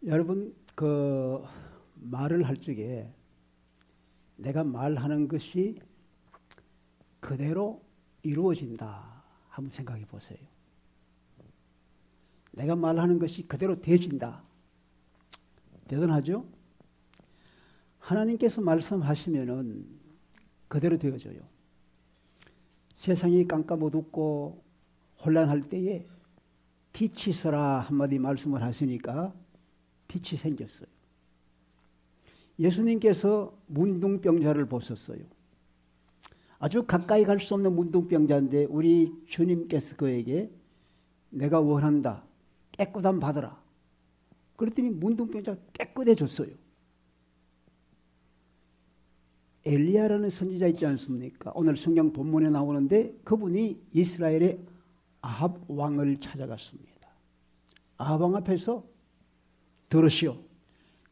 여러분, 말을 할 적에 내가 말하는 것이 그대로 이루어진다 한번 생각해 보세요. 내가 말하는 것이 그대로 되어진다. 대단하죠? 하나님께서 말씀하시면은 그대로 되어져요. 세상이 깜깜어둡고 혼란할 때에 빛이 서라 한마디 말씀을 하시니까 빛이 생겼어요. 예수님께서 문둥병자를 보셨어요. 아주 가까이 갈 수 없는 문둥병자인데 우리 주님께서 그에게 내가 원한다. 깨끗함 받으라. 그랬더니 문둥병자가 깨끗해졌어요. 엘리야라는 선지자 있지 않습니까? 오늘 성경 본문에 나오는데 그분이 이스라엘의 아합 왕을 찾아갔습니다. 아합 왕 앞에서 들으시오.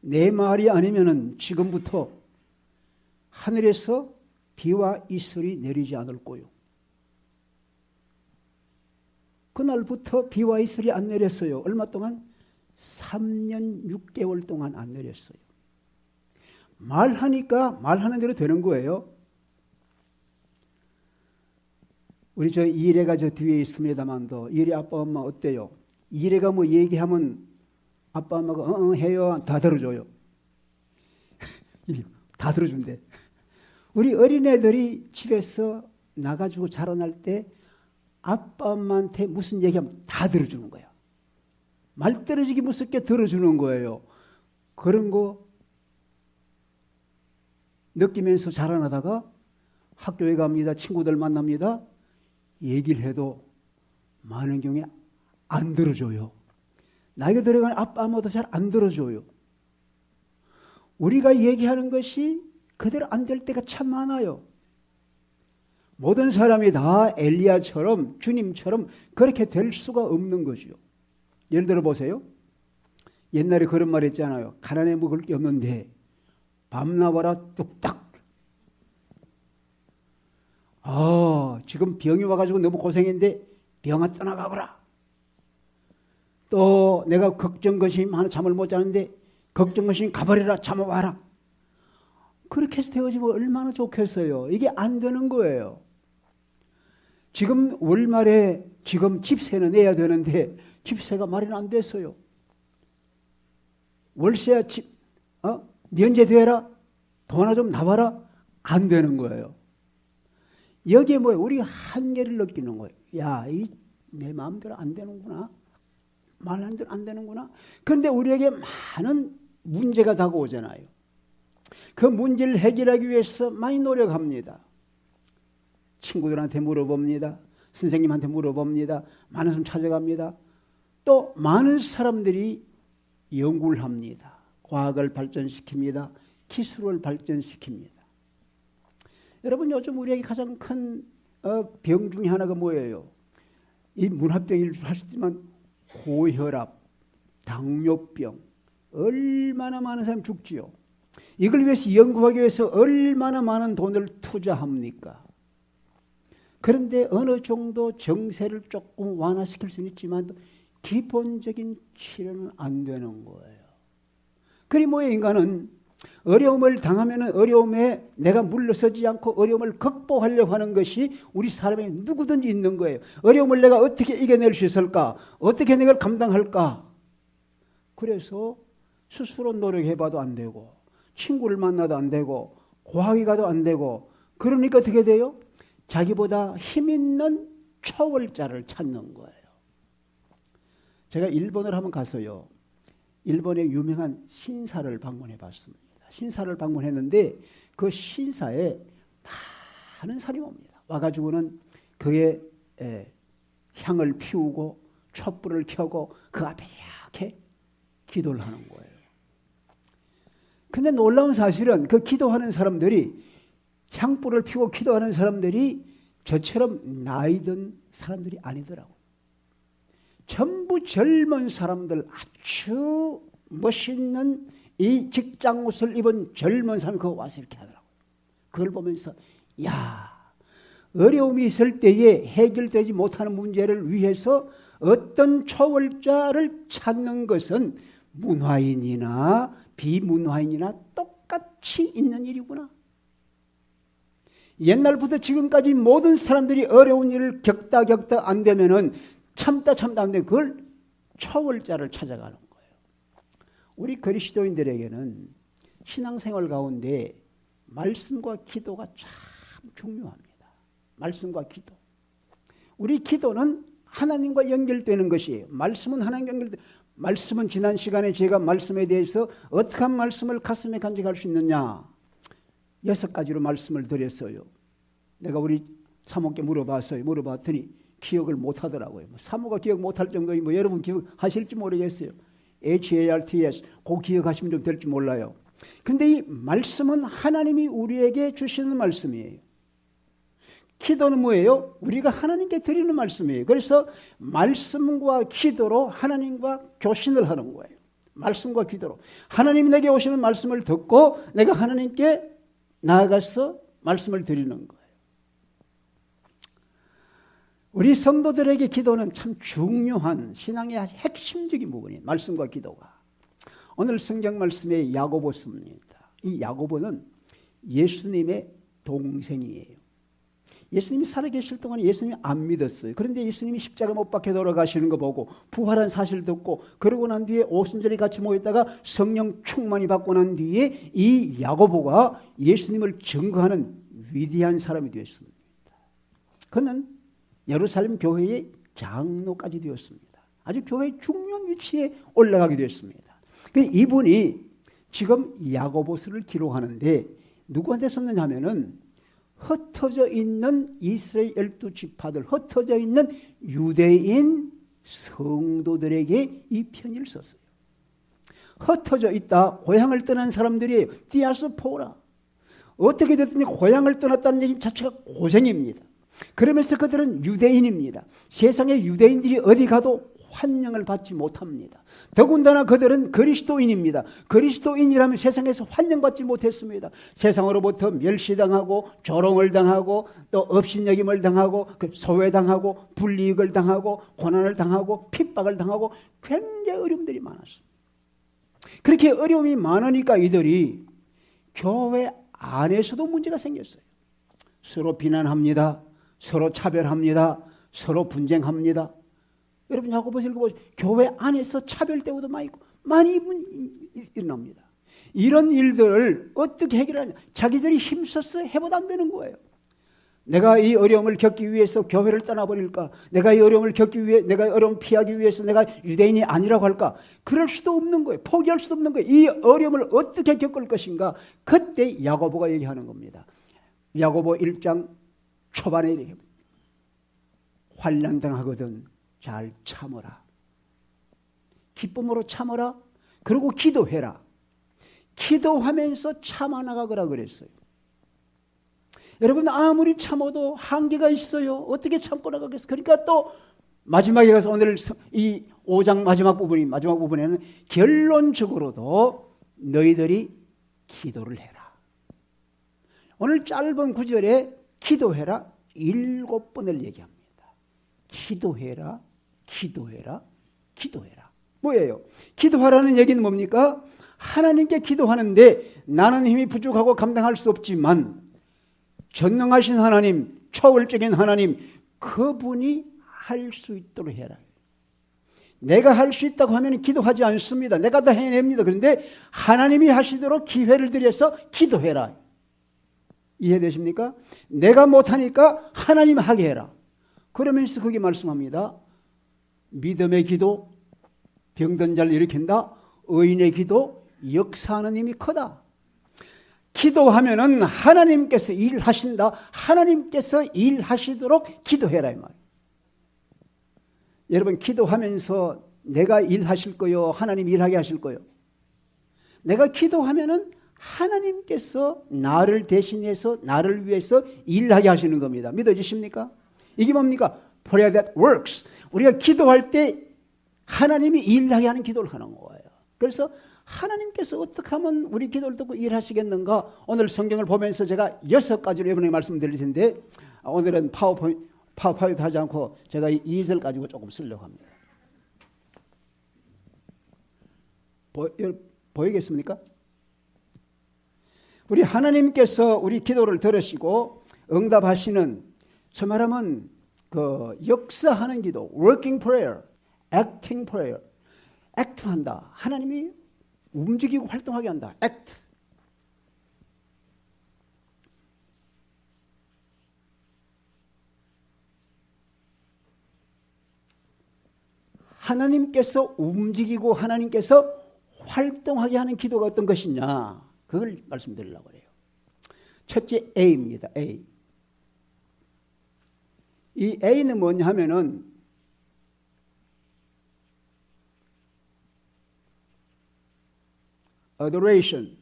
내 말이 아니면은 지금부터 하늘에서 비와 이슬이 내리지 않을 거요. 그날부터 비와 이슬이 안 내렸어요. 얼마 동안? 3년 6개월 동안 안 내렸어요. 말하니까 말하는 대로 되는 거예요. 우리 이래가 뒤에 있습니다만도 이래 아빠 엄마 어때요? 이래가 뭐 얘기하면 아빠 엄마가 해요. 다 들어줘요. 다 들어준대. 우리 어린애들이 집에서 나가지고 자라날 때 아빠 엄마한테 무슨 얘기하면 다 들어주는 거야. 말 떨어지기 무섭게 들어주는 거예요. 그런 거 느끼면서 자라나다가 학교에 갑니다. 친구들 만납니다. 얘기를 해도 많은 경우에 안 들어줘요. 나이가 들어가면 아빠 엄마도 잘 안 들어줘요. 우리가 얘기하는 것이 그대로 안 될 때가 참 많아요. 모든 사람이 다 엘리야처럼 주님처럼 그렇게 될 수가 없는 거죠. 예를 들어 보세요. 옛날에 그런 말 했잖아요. 가난에 먹을 게 없는데 밤나와라 뚝딱. 지금 병이 와가지고 너무 고생했는데 병아 떠나가거라. 또 내가 걱정거심 하나 잠을 못 자는데 걱정거심 가버리라 잠아와라. 그렇게 해서 되어지면 얼마나 좋겠어요. 이게 안 되는 거예요. 지금 월말에 지금 집세는 내야 되는데 집세가 마련 안 됐어요. 월세야 면제되라. 돈 하나 좀 나와라. 안 되는 거예요. 여기에 뭐예요? 우리가 한계를 느끼는 거예요. 야, 내 마음대로 안 되는구나. 말하는 대로 안 되는구나. 그런데 우리에게 많은 문제가 다가오잖아요. 그 문제를 해결하기 위해서 많이 노력합니다. 친구들한테 물어봅니다. 선생님한테 물어봅니다. 많은 사람 찾아갑니다. 또 많은 사람들이 연구를 합니다. 과학을 발전시킵니다. 기술을 발전시킵니다. 여러분, 요즘 우리에게 가장 큰 병 중에 하나가 뭐예요? 이 문화병일 할 수 있지만 고혈압, 당뇨병, 얼마나 많은 사람이 죽지요. 이걸 위해서 연구하기 위해서 얼마나 많은 돈을 투자합니까? 그런데 어느 정도 정세를 조금 완화시킬 수는 있지만 기본적인 치료는 안 되는 거예요. 그리 뭐예요? 인간은 어려움을 당하면 어려움에 내가 물러서지 않고 어려움을 극복하려고 하는 것이 우리 사람에 누구든지 있는 거예요. 어려움을 내가 어떻게 이겨낼 수 있을까? 어떻게 내가 감당할까? 그래서 스스로 노력해봐도 안 되고 친구를 만나도 안 되고 과학에 가도 안 되고 그러니까 어떻게 돼요? 자기보다 힘 있는 초월자를 찾는 거예요. 제가 일본을 한번 가서요. 일본의 유명한 신사를 방문해 봤습니다. 신사를 방문했는데 그 신사에 많은 사람이 옵니다. 와가지고는 그의 향을 피우고 촛불을 켜고 그 앞에 이렇게 기도를 하는 거예요. 근데 놀라운 사실은 그 기도하는 사람들이 향불을 피우고 기도하는 사람들이 저처럼 나이 든 사람들이 아니더라고요. 전부 젊은 사람들, 아주 멋있는 이 직장 옷을 입은 젊은 사람이 그거 와서 이렇게 하더라고요. 그걸 보면서 야, 어려움이 있을 때에 해결되지 못하는 문제를 위해서 어떤 초월자를 찾는 것은 문화인이나 비문화인이나 똑같이 있는 일이구나. 옛날부터 지금까지 모든 사람들이 어려운 일을 겪다 안 되면은 참다 안 되면 그걸 초월자를 찾아가는 거예요. 우리 그리스도인들에게는 신앙생활 가운데 말씀과 기도가 참 중요합니다. 말씀과 기도. 우리 기도는 하나님과 연결되는 것이에요. 말씀은 하나님과 연결돼. 말씀은 지난 시간에 제가 말씀에 대해서 어떻게 하면 말씀을 가슴에 간직할 수 있느냐 6가지로 말씀을 드렸어요. 내가 우리 사모께 물어봤더니 기억을 못하더라고요. 사모가 기억 못할 정도니 여러분 기억하실지 모르겠어요. HARTS 그 기억하시면 좀 될지 몰라요. 근데 이 말씀은 하나님이 우리에게 주시는 말씀이에요. 기도는 뭐예요? 우리가 하나님께 드리는 말씀이에요. 그래서 말씀과 기도로 하나님과 교신을 하는 거예요. 말씀과 기도로. 하나님이 내게 오시는 말씀을 듣고 내가 하나님께 나아가서 말씀을 드리는 거예요. 우리 성도들에게 기도는 참 중요한 신앙의 핵심적인 부분이에요. 말씀과 기도가. 오늘 성경 말씀에 야고보서입니다. 이 야고보는 예수님의 동생이에요. 예수님이 살아계실 동안 예수님이 안 믿었어요. 그런데 예수님이 십자가 못 박혀 돌아가시는 거 보고 부활한 사실 듣고 그러고 난 뒤에 오순절이 같이 모였다가 성령 충만이 받고 난 뒤에 이 야고보가 예수님을 증거하는 위대한 사람이 되었습니다. 그는 예루살렘 교회의 장로까지 되었습니다. 아주 교회의 중요한 위치에 올라가게 되었습니다. 이분이 지금 야고보서를 기록하는데 누구한테 썼느냐 하면은 흩어져 있는 이스라엘 12지파들, 흩어져 있는 유대인 성도들에게 이 편지를 썼어요. 흩어져 있다. 고향을 떠난 사람들이에요. 디아스포라. 어떻게 됐든지 고향을 떠났다는 얘기 자체가 고생입니다. 그러면서 그들은 유대인입니다. 세상의 유대인들이 어디 가도 환영을 받지 못합니다. 더군다나 그들은 그리스도인입니다. 그리스도인이라면 세상에서 환영받지 못했습니다. 세상으로부터 멸시당하고 조롱을 당하고 또 업신여김을 당하고 소외당하고 불이익을 당하고 고난을 당하고 핍박을 당하고 굉장히 어려움들이 많았습니다. 그렇게 어려움이 많으니까 이들이 교회 안에서도 문제가 생겼어요. 서로 비난합니다. 서로 차별합니다. 서로 분쟁합니다. 여러분 야고보서 읽어보세요. 교회 안에서 차별 대우도 많이 일어납니다. 이런 일들을 어떻게 해결하냐. 자기들이 힘써서 해보다 안 되는 거예요. 내가 이 어려움을 겪기 위해서 교회를 떠나버릴까? 내가 이 어려움을 겪기 위해 내가 어려움 피하기 위해서 내가 유대인이 아니라고 할까? 그럴 수도 없는 거예요. 포기할 수도 없는 거예요. 이 어려움을 어떻게 겪을 것인가? 그때 야고보가 얘기하는 겁니다. 야고보 1장 초반에 이렇게 환난당하거든 잘 참어라. 기쁨으로 참어라. 그리고 기도해라. 기도하면서 참아나가거라 그랬어요. 여러분 아무리 참아도 한계가 있어요. 어떻게 참고 나가겠어요? 그러니까 또 마지막에 가서 오늘 이 5장 마지막 부분에는 결론적으로도 너희들이 기도를 해라. 오늘 짧은 구절에 기도해라 7번을 얘기합니다. 기도해라. 기도해라. 기도해라. 뭐예요? 기도하라는 얘기는 뭡니까? 하나님께 기도하는데 나는 힘이 부족하고 감당할 수 없지만 전능하신 하나님, 초월적인 하나님, 그분이 할 수 있도록 해라. 내가 할 수 있다고 하면 기도하지 않습니다. 내가 다 해냅니다. 그런데 하나님이 하시도록 기회를 드려서 기도해라. 이해되십니까? 내가 못하니까 하나님 하게 해라. 그러면서 거기 말씀합니다. 믿음의 기도, 병든 자를 일으킨다. 의인의 기도, 역사하는 힘이 크다. 기도하면은 하나님께서 일하신다. 하나님께서 일하시도록 기도해라 이 말이에요. 여러분 기도하면서 내가 일하실 거요, 하나님 일하게 하실 거요. 내가 기도하면은 하나님께서 나를 대신해서 나를 위해서 일하게 하시는 겁니다. 믿어지십니까? 이게 뭡니까? Prayer that works. 우리가 기도할 때 하나님이 일하게 하는 기도를 하는 거예요. 그래서 하나님께서 어떻게 하면 우리 기도를 듣고 일하시겠는가? 오늘 성경을 보면서 제가 6가지로 이번에 말씀드릴 텐데 오늘은 파워포인트 하지 않고 제가 이 2절 가지고 조금 쓰려고 합니다. 보이겠습니까? 우리 하나님께서 우리 기도를 들으시고 응답하시는, 저 말하면 그 역사하는 기도, working prayer, acting prayer, act한다. 하나님이 움직이고 활동하게 한다. act. 하나님께서 움직이고 하나님께서 활동하게 하는 기도가 어떤 것이냐, 그걸 말씀드리려고 해요. 첫째 A입니다. A. 이 A는 뭐냐 하면은 adoration,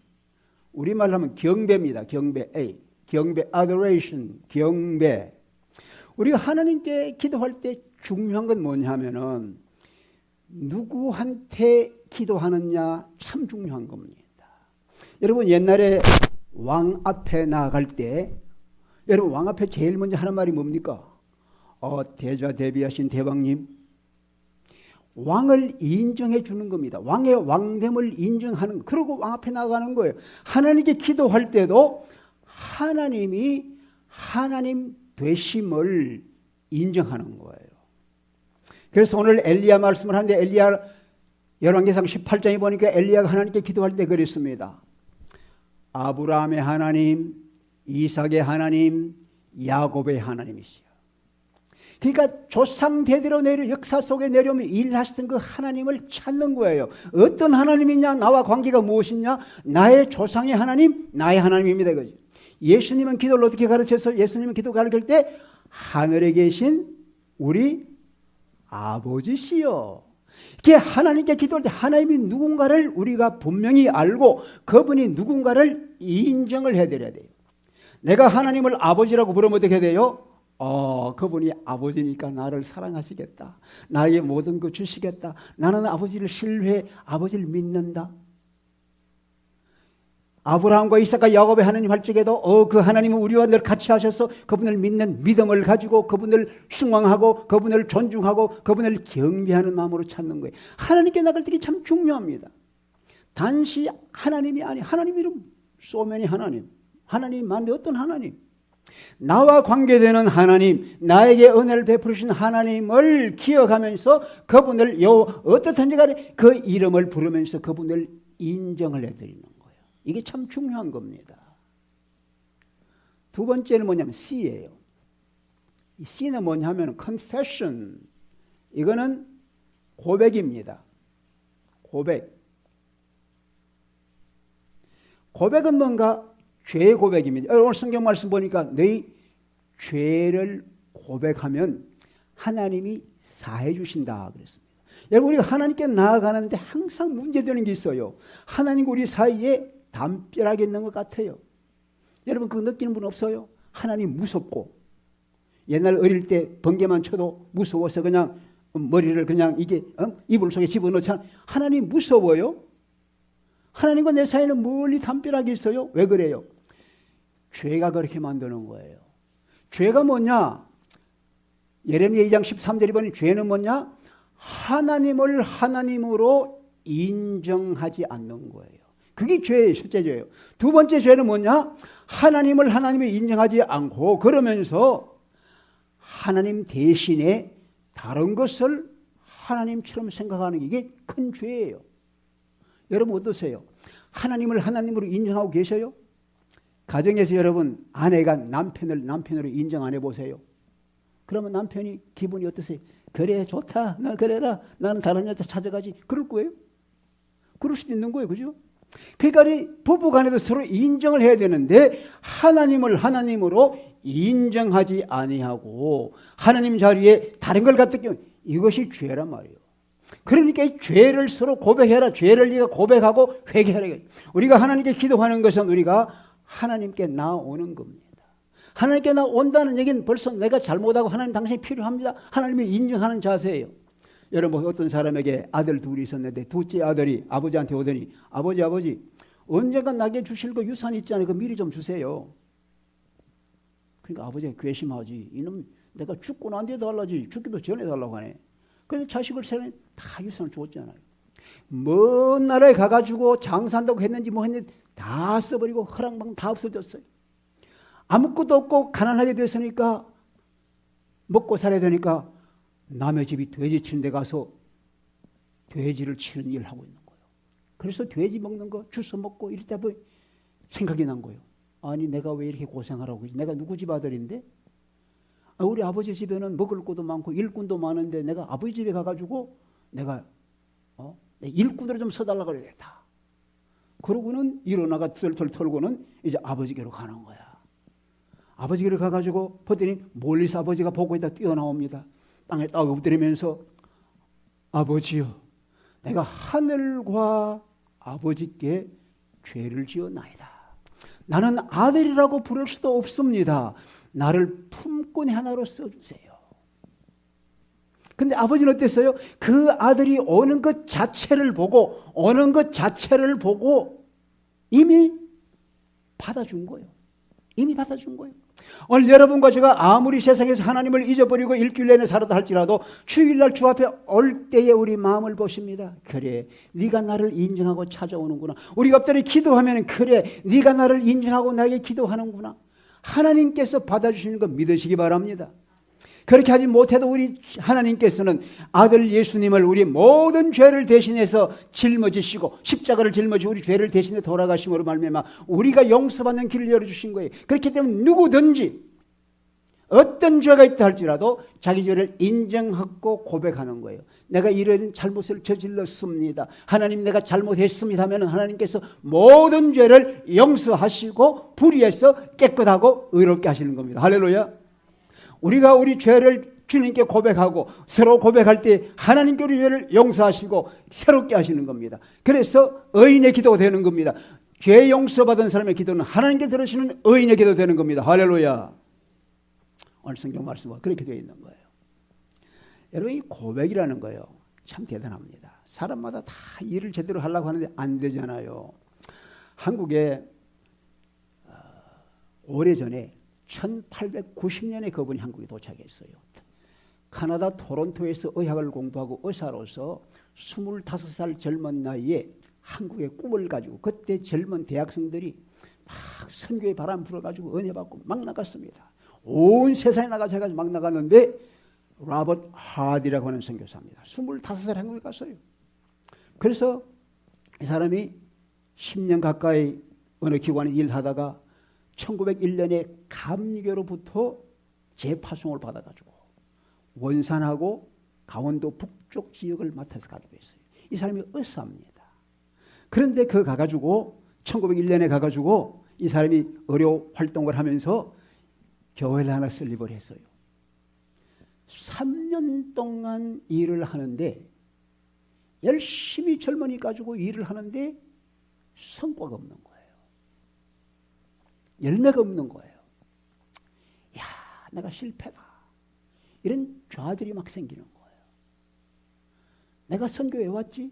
우리말로 하면 경배입니다. 경배. A. 경배, adoration, 경배. 우리가 하나님께 기도할 때 중요한 건 뭐냐 하면은 누구한테 기도하느냐 참 중요한 겁니다. 여러분 옛날에 왕 앞에 나아갈 때, 여러분 왕 앞에 제일 먼저 하는 말이 뭡니까? 대좌대비하신 대왕님, 왕을 인정해 주는 겁니다. 왕의 왕됨을 인정하는, 그러고 왕 앞에 나가는 거예요. 하나님께 기도할 때도 하나님이 하나님 되심을 인정하는 거예요. 그래서 오늘 엘리야 말씀을 하는데, 엘리야 열왕기상 18장에 보니까 엘리야가 하나님께 기도할 때 그랬습니다. 아브라함의 하나님, 이삭의 하나님, 야곱의 하나님이시여. 그러니까 조상 대대로 역사 속에 내려오며 일하시던 그 하나님을 찾는 거예요. 어떤 하나님이냐, 나와 관계가 무엇이냐, 나의 조상의 하나님, 나의 하나님입니다. 이거죠. 예수님은 기도를 어떻게 가르쳐서 예수님은 기도 가르칠 때 하늘에 계신 우리 아버지시여. 이게 하나님께 기도할 때 하나님이 누군가를 우리가 분명히 알고 그분이 누군가를 인정을 해드려야 돼요. 내가 하나님을 아버지라고 부르면 어떻게 돼요? 그분이 아버지니까 나를 사랑하시겠다. 나에게 모든 거 주시겠다. 나는 아버지를 신뢰해, 아버지를 믿는다. 아브라함과 이삭과 야곱의 하나님 할 적에도 그 하나님은 우리와 늘 같이 하셔서 그분을 믿는 믿음을 가지고 그분을 숭앙하고 그분을 존중하고 그분을 경배하는 마음으로 찾는 거예요. 하나님께 나갈 때 참 중요합니다. 단지 하나님이 아니, 하나님 이름 소면이 하나님, 하나님 만데 어떤 하나님? 나와 관계되는 하나님, 나에게 은혜를 베푸신 하나님을 기억하면서 그분을 어떻든지 간에 그 이름을 부르면서 그분을 인정을 해드리는 거예요. 이게 참 중요한 겁니다. 두 번째는 뭐냐면 C예요. 이 C는 뭐냐면 confession. 이거는 고백입니다. 고백. 고백은 뭔가? 죄의 고백입니다. 오늘 성경 말씀 보니까 너희 죄를 고백하면 하나님이 사해 주신다 그랬습니다. 여러분 우리가 하나님께 나아가는데 항상 문제되는 게 있어요. 하나님과 우리 사이에 담벼락이 있는 것 같아요. 여러분 그거 느끼는 분 없어요? 하나님 무섭고, 옛날 어릴 때 번개만 쳐도 무서워서 그냥 머리를 그냥 이게 이불 속에 집어넣자. 하나님 무서워요? 하나님과 내 사이에는 멀리 담벼락이 있어요. 왜 그래요? 죄가 그렇게 만드는 거예요. 죄가 뭐냐? 예레미야 2장 13절에 보니 죄는 뭐냐? 하나님을 하나님으로 인정하지 않는 거예요. 그게 죄예요. 실제 죄예요. 두 번째 죄는 뭐냐? 하나님을 하나님을 인정하지 않고 그러면서 하나님 대신에 다른 것을 하나님처럼 생각하는 게 이게 큰 죄예요. 여러분 어떠세요? 하나님을 하나님으로 인정하고 계셔요? 가정에서 여러분 아내가 남편을 남편으로 인정 안 해보세요. 그러면 남편이 기분이 어떠세요? 그래 좋다, 나 그래라, 나는 다른 여자 찾아가지, 그럴 거예요? 그럴 수도 있는 거예요. 그죠? 그러니까 부부간에도 서로 인정을 해야 되는데 하나님을 하나님으로 인정하지 아니하고 하나님 자리에 다른 걸 갖다 끼면 이것이 죄란 말이에요. 그러니까 이 죄를 서로 고백해라. 죄를 네가 고백하고 회개하라. 우리가 하나님께 기도하는 것은 우리가 하나님께 나오는 겁니다. 하나님께 나온다는 얘기는 벌써 내가 잘못하고 하나님 당신이 필요합니다. 하나님을 인정하는 자세예요. 여러분 어떤 사람에게 아들 둘이 있었는데 둘째 아들이 아버지한테 오더니 아버지 언젠가 나에게 주실 거 유산 있잖아요. 그거 미리 좀 주세요. 그러니까 아버지가 괘씸하지. 이놈 내가 죽고 난 뒤에 달라지. 죽기도 전에 달라고 하네. 그래서 자식을 세는 다 유산을 주었잖아요. 먼 나라에 가가지고 장사한다고 했는지 뭐 했는지 다 써버리고 허랑방 다 없어졌어요. 아무것도 없고 가난하게 됐으니까 먹고 살아야 되니까 남의 집이 돼지 치는 데 가서 돼지를 치는 일을 하고 있는 거예요. 그래서 돼지 먹는 거 주워 먹고 이랬다 보니 생각이 난 거예요. 아니 내가 왜 이렇게 고생하라고 그러지? 내가 누구 집 아들인데? 우리 아버지 집에는 먹을 것도 많고 일꾼도 많은데 내가 아버지 집에 가가지고 내가 일꾼으로 좀 서달라고 그래야겠다. 그러고는 일어나가 털털 털고는 이제 아버지께로 가는 거야. 아버지께로 가가지고 보더니 멀리서 아버지가 보고 있다 뛰어나옵니다. 땅에 딱 엎드리면서 아버지여, 내가 하늘과 아버지께 죄를 지었나이다. 나는 아들이라고 부를 수도 없습니다. 나를 품꾼 하나로 써주세요. 근데 아버지는 어땠어요? 그 아들이 오는 것 자체를 보고 이미 받아준 거예요. 이미 받아준 거예요. 오늘 여러분과 제가 아무리 세상에서 하나님을 잊어버리고 일주일 내내 살았다 할지라도 주일날 주 앞에 올 때에 우리 마음을 보십니다. 그래, 네가 나를 인정하고 찾아오는구나. 우리가 엎드려 기도하면 그래, 네가 나를 인정하고 나에게 기도하는구나. 하나님께서 받아주시는 거 믿으시기 바랍니다. 그렇게 하지 못해도 우리 하나님께서는 아들 예수님을 우리 모든 죄를 대신해서 짊어지시고 십자가를 짊어지고 우리 죄를 대신해 돌아가심으로 말미암아 우리가 용서받는 길을 열어주신 거예요. 그렇기 때문에 누구든지 어떤 죄가 있다 할지라도 자기 죄를 인정하고 고백하는 거예요. 내가 이런 잘못을 저질렀습니다. 하나님 내가 잘못했습니다 하면 하나님께서 모든 죄를 용서하시고 불의해서 깨끗하고 의롭게 하시는 겁니다. 할렐루야. 우리가 우리 죄를 주님께 고백하고 서로 고백할 때 하나님께 우리 죄를 용서하시고 새롭게 하시는 겁니다. 그래서 의인의 기도가 되는 겁니다. 죄 용서받은 사람의 기도는 하나님께 들으시는 의인의 기도 되는 겁니다. 할렐루야. 오늘 성경 말씀은 그렇게 되어 있는 거예요. 여러분, 이 고백이라는 거예요. 참 대단합니다. 사람마다 다 일을 제대로 하려고 하는데 안 되잖아요. 한국에 오래전에 1890년에 그분이 한국에 도착했어요. 카나다 토론토에서 의학을 공부하고 의사로서 25살 젊은 나이에 한국의 꿈을 가지고 그때 젊은 대학생들이 막 선교의 바람 불어가지고 은혜 받고 막 나갔습니다. 온 세상에 나가서 막 나갔는데 로버트 하디라고 하는 선교사입니다. 25살 한국에 갔어요. 그래서 이 사람이 10년 가까이 어느 기관에 일하다가 1901년에 감리교로부터 재파송을 받아가지고 원산하고 강원도 북쪽 지역을 맡아서 가지고 있어요. 이 사람이 의사입니다. 그런데 그 가가지고 1901년에 가가지고 이 사람이 의료 활동을 하면서 교회를 하나 설립을 했어요. 3년 동안 일을 하는데 열심히 젊은이 가지고 일을 하는데 성과가 없는 거예요. 열매가 없는 거예요. 야, 내가 실패다. 이런 좌절이 막 생기는 거예요. 내가 선교에 왔지?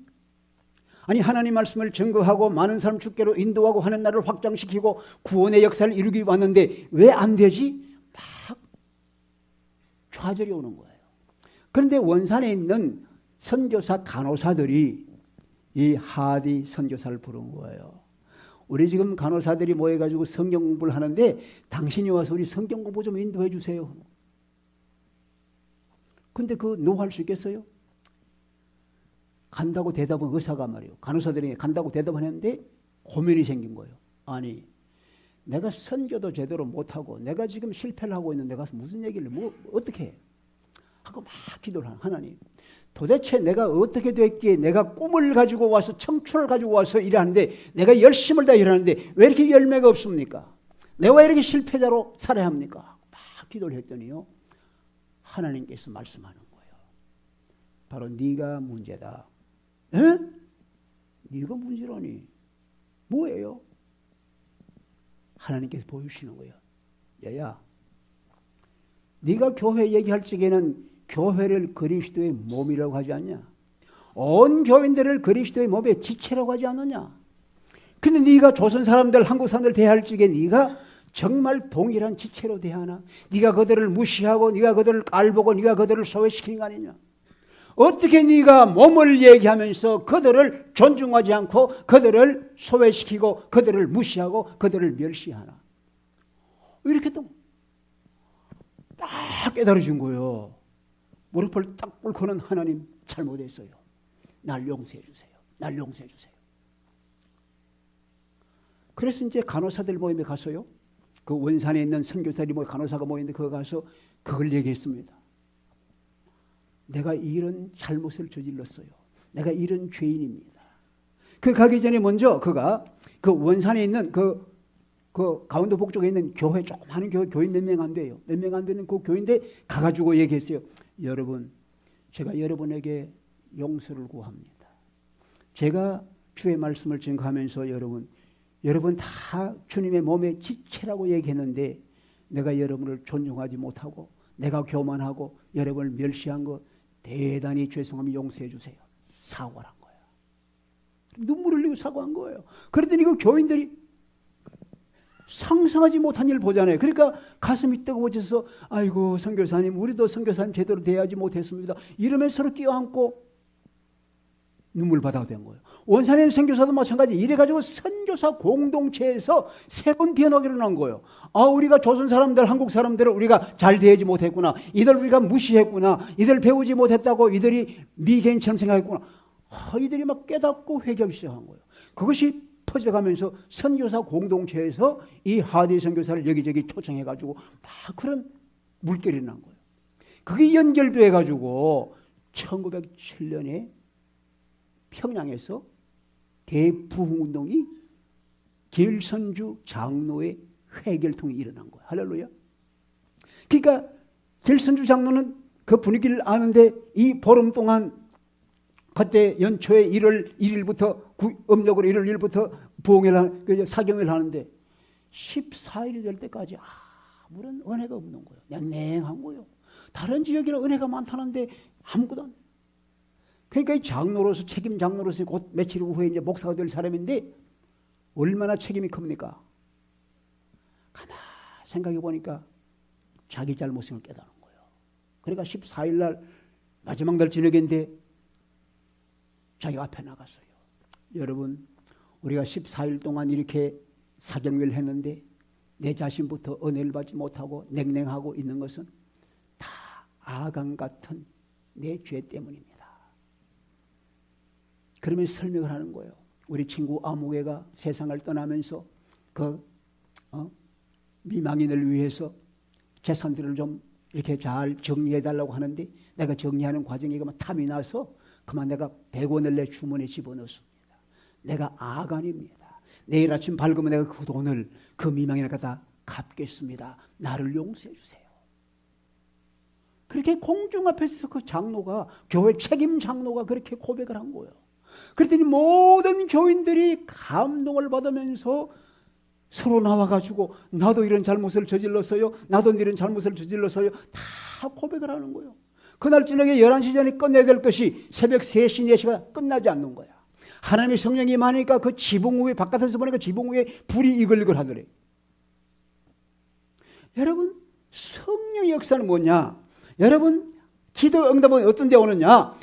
아니 하나님 말씀을 증거하고 많은 사람 주께로 인도하고 하는 나라를 확장시키고 구원의 역사를 이루기 왔는데 왜 안 되지? 막 좌절이 오는 거예요. 그런데 원산에 있는 선교사 간호사들이 이 하디 선교사를 부른 거예요. 우리 지금 간호사들이 모여가지고 성경 공부를 하는데 당신이 와서 우리 성경 공부 좀 인도해 주세요. 근데 그 노 할 수 있겠어요? 간다고 대답은 의사가 말이에요. 간호사들이 간다고 대답을 했는데 고민이 생긴 거예요. 아니 내가 선교도 제대로 못하고 내가 지금 실패를 하고 있는데 가서 무슨 얘기를 어떻게 해? 하고 막 기도를 하나님 도대체 내가 어떻게 됐기에 내가 꿈을 가지고 와서 청춘을 가지고 와서 일하는데 내가 열심을 다 일하는데 왜 이렇게 열매가 없습니까? 내가 왜 이렇게 실패자로 살아야 합니까? 막 기도를 했더니요 하나님께서 말씀하는 거예요. 바로 네가 문제다. 에? 네가 문제라니 뭐예요? 하나님께서 보여주시는 거예요. 야야 네가 교회 얘기할 적에는 교회를 그리스도의 몸이라고 하지 않냐? 온 교인들을 그리스도의 몸의 지체라고 하지 않느냐? 근데 네가 조선 사람들, 한국 사람들 대할 적에 네가 정말 동일한 지체로 대하나? 네가 그들을 무시하고 네가 그들을 깔보고 네가 그들을 소외시키는 거 아니냐? 어떻게 네가 몸을 얘기하면서 그들을 존중하지 않고 그들을 소외시키고 그들을 무시하고 그들을 멸시하나? 이렇게 또 딱 깨달아준 거예요. 무릎을 딱 꿇고는 하나님 잘못했어요. 날 용서해 주세요. 날 용서해 주세요. 그래서 이제 간호사들 모임에 가서요. 그 원산에 있는 선교사들이 간호사가 모였는데 거기 가서 그걸 얘기했습니다. 내가 이런 잘못을 저질렀어요. 내가 이런 죄인입니다. 그 가기 전에 먼저 그가 그 원산에 있는 그 강원도 북쪽에 있는 교회, 조그마한 교회 몇 명 안 돼요. 몇 명 안 되는 그 교회인데 가가지고 얘기했어요. 여러분, 제가 여러분에게 용서를 구합니다. 제가 주의 말씀을 증거하면서 여러분 다 주님의 몸의 지체라고 얘기했는데 내가 여러분을 존중하지 못하고 내가 교만하고 여러분을 멸시한 거 대단히 죄송하면 용서해 주세요. 사과를 한 거예요. 눈물을 흘리고 사과한 거예요. 그랬더니 그 교인들이 상상하지 못한 일을 보잖아요. 그러니까 가슴이 뜨거워져서 아이고 선교사님, 우리도 선교사님 제대로 대하지 못했습니다. 이러면서 서로 끼어안고 눈물 바다가 된 거예요. 원산의 선교사도 마찬가지. 이래가지고 선교사 공동체에서 새로운 변화가 일어난 거예요. 우리가 조선 사람들, 한국 사람들을 우리가 잘 대하지 못했구나. 이들 우리가 무시했구나. 이들 배우지 못했다고 이들이 미개인처럼 생각했구나. 이들이 막 깨닫고 회개하기 시작한 거예요. 그것이 퍼져가면서 선교사 공동체에서 이 하디 선교사를 여기저기 초청해가지고 막 그런 물결이 일어난 거예요. 그게 연결돼가지고 1907년에 평양에서 대부흥운동이 길선주 장로의 회개를 통해 일어난 거예요. 할렐루야. 그러니까 길선주 장로는 그 분위기를 아는데 이 보름 동안 그때 연초에 1월 1일부터 음력으로 1월 1일부터 부흥회를 사경회를 하는데 14일이 될 때까지 아무런 은혜가 없는 거예요. 냉랭한 거예요. 다른 지역에는 은혜가 많다는데 아무것도 안 돼요. 그러니까 이 장로로서 책임 장로로서 곧 며칠 후에 이제 목사가 될 사람인데 얼마나 책임이 큽니까? 가만 생각해 보니까 자기 잘못을 깨달은 거예요. 그러니까 14일 날 마지막 날 저녁인데 자기가 앞에 나갔어요. 여러분, 우리가 14일 동안 이렇게 사경회를 했는데 내 자신부터 은혜를 받지 못하고 냉랭하고 있는 것은 다 아간 같은 내 죄 때문입니다. 그러면서 설명을 하는 거예요. 우리 친구 아무개가 세상을 떠나면서 미망인을 위해서 재산들을 좀 이렇게 잘 정리해달라고 하는데 내가 정리하는 과정에 그만 탐이 나서 그만 내가 100원을 내 주머니에 집어넣습니다. 내가 아간입니다. 내일 아침 밝으면 내가 그 돈을 그 미망인을 갖다 갚겠습니다. 나를 용서해 주세요. 그렇게 공중 앞에서 그 장로가, 교회 책임 장로가 그렇게 고백을 한 거예요. 그랬더니 모든 교인들이 감동을 받으면서 서로 나와가지고 나도 이런 잘못을 저질렀어요. 나도 이런 잘못을 저질렀어요. 다 고백을 하는 거예요. 그날 저녁에 11시 전에 끝내야 될 것이 새벽 3시, 4시가 끝나지 않는 거야. 하나님의 성령이 많으니까 그 지붕 위에, 바깥에서 보니까 지붕 위에 불이 이글이글 하더래. 여러분, 성령의 역사는 뭐냐? 여러분, 기도 응답은 어떤 데 오느냐?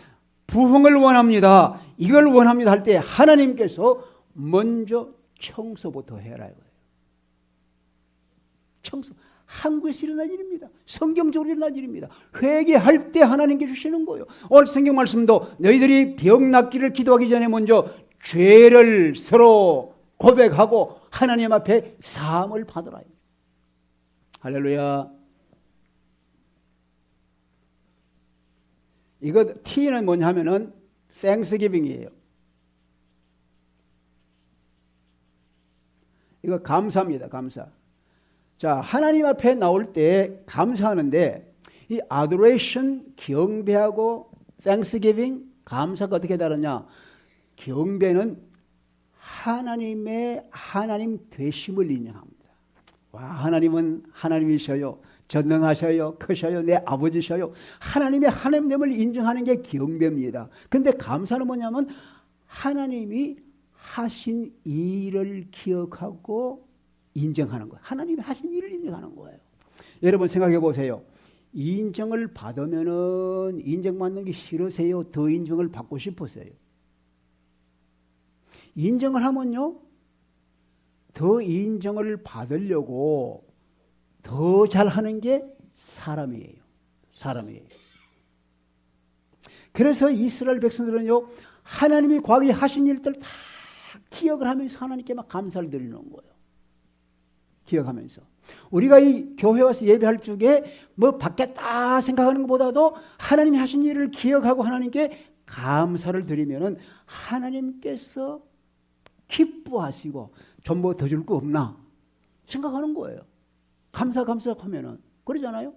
부흥을 원합니다. 이걸 원합니다 할 때 하나님께서 먼저 청소부터 해라 이거예요. 청소. 한국에서 일어난 일입니다. 성경적으로 일어난 일입니다. 회개할 때 하나님께 주시는 거예요. 오늘 성경 말씀도 너희들이 병 낫기를 기도하기 전에 먼저 죄를 서로 고백하고 하나님 앞에 사함을 받으라. 할렐루야. 이거 T는 뭐냐 하면은 Thanksgiving이에요. 이거 감사입니다. 감사. 자, 하나님 앞에 나올 때 감사하는데 이 adoration, 경배하고 thanksgiving, 감사가 어떻게 다르냐? 경배는 하나님 되심을 인정합니다. 와, 하나님은 하나님이셔요. 전능하셔요. 크셔요. 내 아버지셔요. 하나님의 하나님됨을 인정하는 게 경배입니다. 그런데 감사는 뭐냐면 하나님이 하신 일을 기억하고 인정하는 거예요. 하나님이 하신 일을 인정하는 거예요. 여러분 생각해 보세요. 인정을 받으면은 인정받는 게 싫으세요? 더 인정을 받고 싶으세요? 인정을 하면요, 더 인정을 받으려고 더 잘하는 게 사람이에요. 사람이에요. 그래서 이스라엘 백성들은요, 하나님이 과거에 하신 일들 다 기억을 하면서 하나님께 막 감사를 드리는 거예요. 기억하면서. 우리가 이 교회 와서 예배할 적에 뭐 받겠다 생각하는 것보다도 하나님이 하신 일을 기억하고 하나님께 감사를 드리면은 하나님께서 기뻐하시고 좀 뭐 더 줄 거 없나 생각하는 거예요. 감사하면은. 그러잖아요.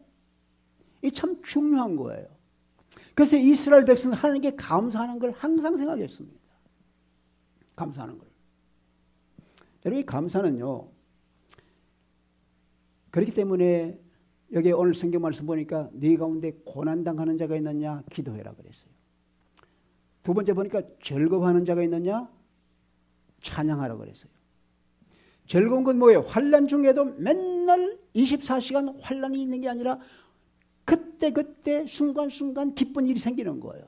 이 참 중요한 거예요. 그래서 이스라엘 백성은 하나님께 감사하는 걸 항상 생각했습니다. 감사하는 걸. 여러분, 이 감사는요, 그렇기 때문에 여기 오늘 성경 말씀 보니까 네 가운데 고난당하는 자가 있느냐 기도해라 그랬어요. 두 번째 보니까 즐거워하는 자가 있느냐 찬양하라 그랬어요. 즐거운 건 뭐예요? 환난 중에도 맨날 24시간 환난이 있는 게 아니라 그때 순간순간 기쁜 일이 생기는 거예요.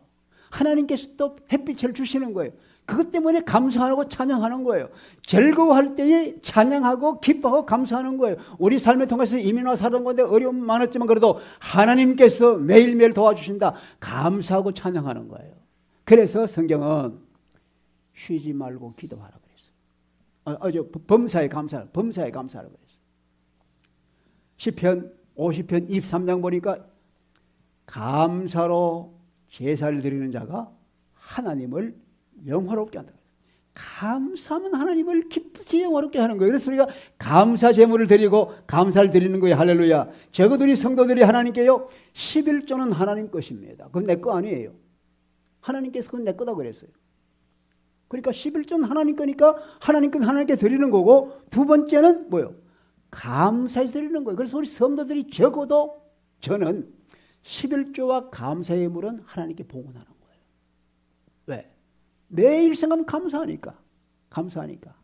하나님께서 또 햇빛을 주시는 거예요. 그것 때문에 감사하고 찬양하는 거예요. 즐거워할 때에 찬양하고 기뻐하고 감사하는 거예요. 우리 삶을 통해서 이민와 살은 건데 어려움 많았지만 그래도 하나님께서 매일매일 도와주신다. 감사하고 찬양하는 거예요. 그래서 성경은 쉬지 말고 기도하라 그랬어요. 범사에 감사하라. 범사에 감사하라 그랬어요. 시편 50편 23장 보니까 감사로 제사를 드리는 자가 하나님을 영화롭게 한다. 감사하면 하나님을 기쁘게 영화롭게 하는 거예요. 그래서 우리가 감사 제물을 드리고 감사를 드리는 거예요. 할렐루야. 적어도 성도들이 하나님께요, 11조는 하나님 것입니다. 그건 내 거 아니에요. 하나님께서 그건 내 거다 그랬어요. 그러니까 11조는 하나님 거니까 하나님 건 하나님께 드리는 거고, 두 번째는 뭐예요? 감사해서 드리는 거예요. 그래서 우리 성도들이 적어도 저는 11조와 감사의 물은 하나님께 봉헌하는 거예요. 왜? 매일 생각하면 감사하니까. 감사하니까.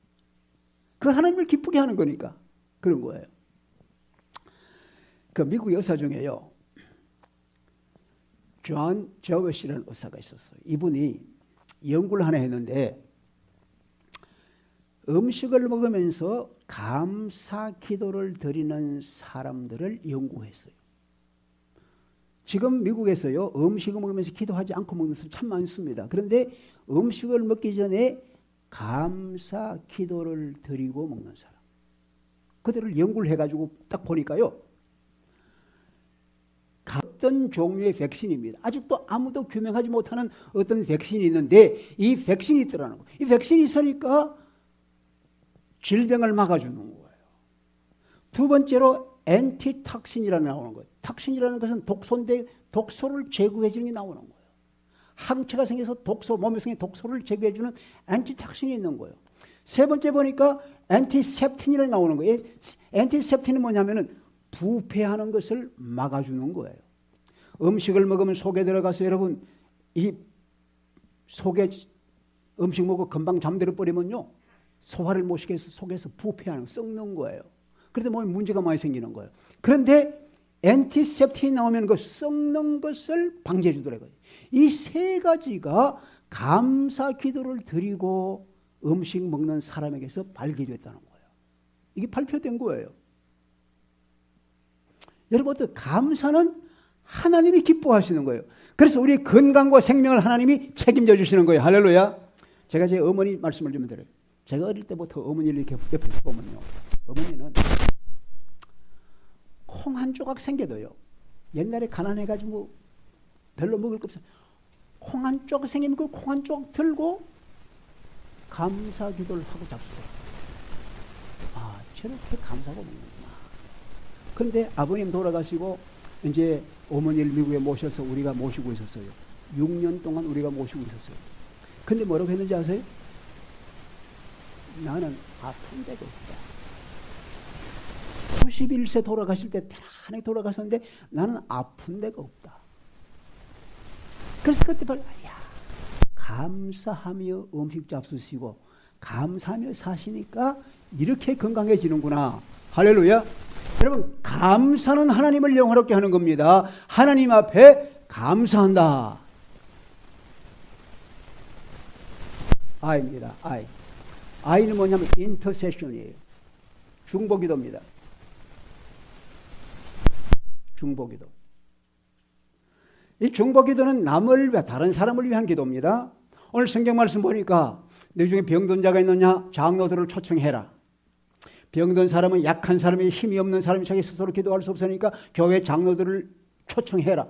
그 하나님을 기쁘게 하는 거니까. 그런 거예요. 그 미국 의사 중에요, 존 저버시라는 의사가 있었어요. 이분이 연구를 하나 했는데 음식을 먹으면서 감사 기도를 드리는 사람들을 연구했어요. 지금 미국에서요, 음식을 먹으면서 기도하지 않고 먹는 사람 참 많습니다. 그런데 음식을 먹기 전에 감사 기도를 드리고 먹는 사람, 그들을 연구를 해가지고 딱 보니까요, 어떤 종류의 백신입니다. 아직도 아무도 규명하지 못하는 어떤 백신이 있는데 이 백신이 있더라는 거예요. 이 백신이 있으니까 질병을 막아주는 거예요. 두 번째로 엔티탁신이라는 게 나오는 거예요. 탁신이라는 것은 독소인데 독소를 제거해 주는 게 나오는 거예요. 항체가 생겨서 몸에 생긴 독소를 제거해 주는 엔티탁신이 있는 거예요. 세 번째 보니까 엔티셉틴이라는 게 나오는 거예요. 엔티셉틴은 뭐냐면은 부패하는 것을 막아주는 거예요. 음식을 먹으면 속에 들어가서 여러분, 이 속에 음식 먹고 금방 잠들어 버리면요, 소화를 못 시켜서 속에서 부패하는, 썩는 거예요. 그래서 몸에 문제가 많이 생기는 거예요. 그런데 엔티셉틴이 나오면 그 썩는 것을 방지해 주더라고요. 이 세 가지가 감사 기도를 드리고 음식 먹는 사람에게서 발견됐다는 거예요. 이게 발표된 거예요. 여러분, 감사는 하나님이 기뻐하시는 거예요. 그래서 우리의 건강과 생명을 하나님이 책임져 주시는 거예요. 할렐루야. 제가 제 어머니 말씀을 좀 드려요. 제가 어릴 때부터 어머니를 이렇게 옆에서 보면요, 어머니는 콩 한 조각 생겨도요, 옛날에 가난해가지고 별로 먹을 거 없어요. 콩 한 조각 생기면 그 콩 한 조각 들고 감사 기도를 하고 잡수더라고요. 아, 저렇게 감사하고 먹는구나. 그런데 아버님 돌아가시고 이제 어머니를 미국에 모셔서 우리가 모시고 있었어요. 6년 동안 우리가 모시고 있었어요. 근데 뭐라고 했는지 아세요? 나는 아픈 데가 없다. 91세 돌아가실 때 편안하게 돌아가셨는데 나는 아픈 데가 없다. 그래서 그때 감사하며 음식 잡수시고 감사하며 사시니까 이렇게 건강해지는구나. 할렐루야. 여러분, 감사는 하나님을 영화롭게 하는 겁니다. 하나님 앞에 감사한다. I입니다. I는 뭐냐면 인터세션이에요. 중보기도입니다. 중보기도. 이 중보기도는 남을 위해, 다른 사람을 위한 기도입니다. 오늘 성경 말씀 보니까 너 중에 병든 자가 있느냐? 장로들을 초청해라. 병든 사람은 약한 사람이, 힘이 없는 사람이 자기 스스로 기도할 수 없으니까 교회 장로들을 초청해라.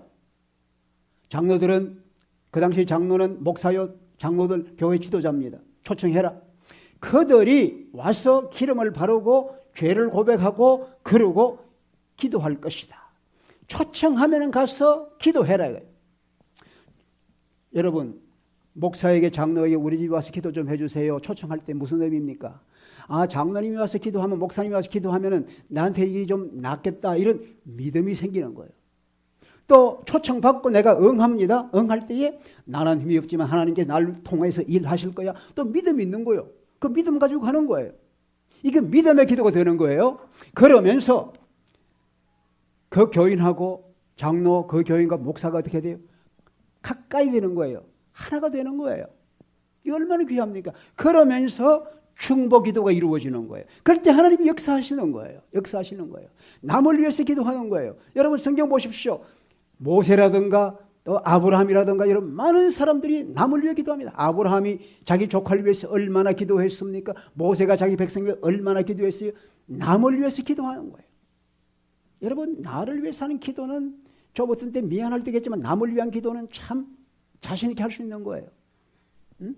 장로들은, 그 당시 장로는 목사요, 장로들 교회 지도자입니다. 초청해라. 그들이 와서 기름을 바르고 죄를 고백하고 그러고 기도할 것이다. 초청하면 가서 기도해라. 여러분, 목사에게, 장로에게 우리 집에 와서 기도 좀 해주세요. 초청할 때 무슨 의미입니까? 아, 장로님이 와서 기도하면, 목사님이 와서 기도하면은 나한테 이게 좀 낫겠다, 이런 믿음이 생기는 거예요. 또 초청받고 내가 응합니다. 응할 때에 나는 힘이 없지만 하나님께서 나를 통해서 일하실 거야. 또 믿음이 있는 거예요. 그 믿음 가지고 가는 거예요. 이게 믿음의 기도가 되는 거예요. 그러면서 그 교인하고 장로, 그 교인과 목사가 어떻게 돼요? 가까이 되는 거예요. 하나가 되는 거예요. 이거 얼마나 귀합니까? 그러면서 중보 기도가 이루어지는 거예요. 그럴 때 하나님이 역사하시는 거예요. 역사하시는 거예요. 남을 위해서 기도하는 거예요. 여러분 성경 보십시오. 모세라든가 또 아브라함이라든가 이런 많은 사람들이 남을 위해 기도합니다. 아브라함이 자기 조카를 위해서 얼마나 기도했습니까? 모세가 자기 백성을 위해 얼마나 기도했어요? 남을 위해서 기도하는 거예요. 여러분, 나를 위해서 하는 기도는 저 어떤 때 미안할 때겠지만 남을 위한 기도는 참 자신 있게 할 수 있는 거예요. 응?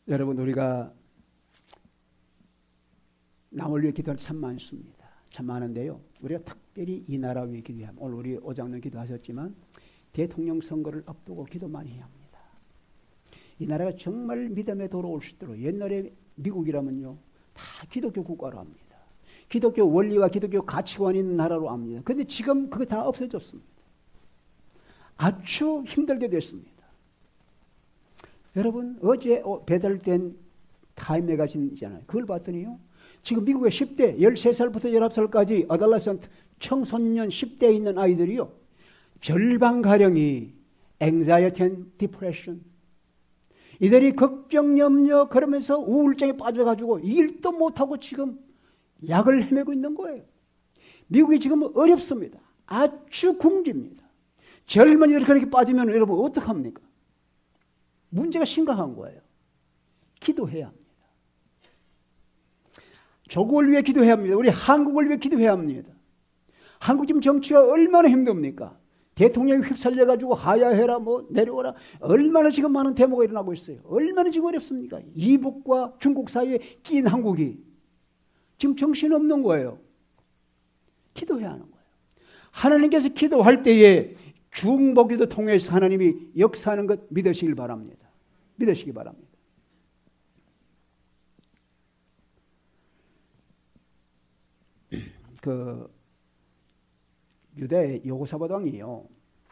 여러분, 우리가 남을 위해 기도할 때 참 많습니다. 참 많은데요. 우리가 특별히 이 나라 위해 기도하면, 오늘 우리 오장님 기도하셨지만 대통령 선거를 앞두고 기도 많이 해야 합니다. 이 나라가 정말 믿음의 도로 올 수 있도록, 옛날에 미국이라면요 다 기독교 국가로 합니다. 기독교 원리와 기독교 가치관이 있는 나라로 합니다. 그런데 지금 그거 다 없어졌습니다. 아주 힘들게 됐습니다. 여러분, 어제 배달된 타임 매거진이잖아요. 그걸 봤더니요, 지금 미국의 10대, 13살부터 19살까지 어덜러센트, 청소년 10대에 있는 아이들이요, 절반가량이 anxiety and depression, 이들이 걱정, 염려, 그러면서 우울증에 빠져가지고 일도 못하고 지금 약을 헤매고 있는 거예요. 미국이 지금 어렵습니다. 아주 궁지입니다. 젊은이들이 그렇게 빠지면 여러분 어떡합니까? 문제가 심각한 거예요. 기도해야 합니다. 조국을 위해 기도해야 합니다. 우리 한국을 위해 기도해야 합니다. 한국 지금 정치가 얼마나 힘듭니까? 대통령이 휩쓸려가지고 하야해라, 뭐 내려오라, 얼마나 지금 많은 데모가 일어나고 있어요. 얼마나 지금 어렵습니까? 이북과 중국 사이에 끼인 한국이 지금 정신없는 거예요. 기도해야 하는 거예요. 하나님께서 기도할 때에 중보기도 통해서 하나님이 역사하는 것 믿으시길 바랍니다. 믿으시기 바랍니다. 그 유대 여호사밧 왕이요,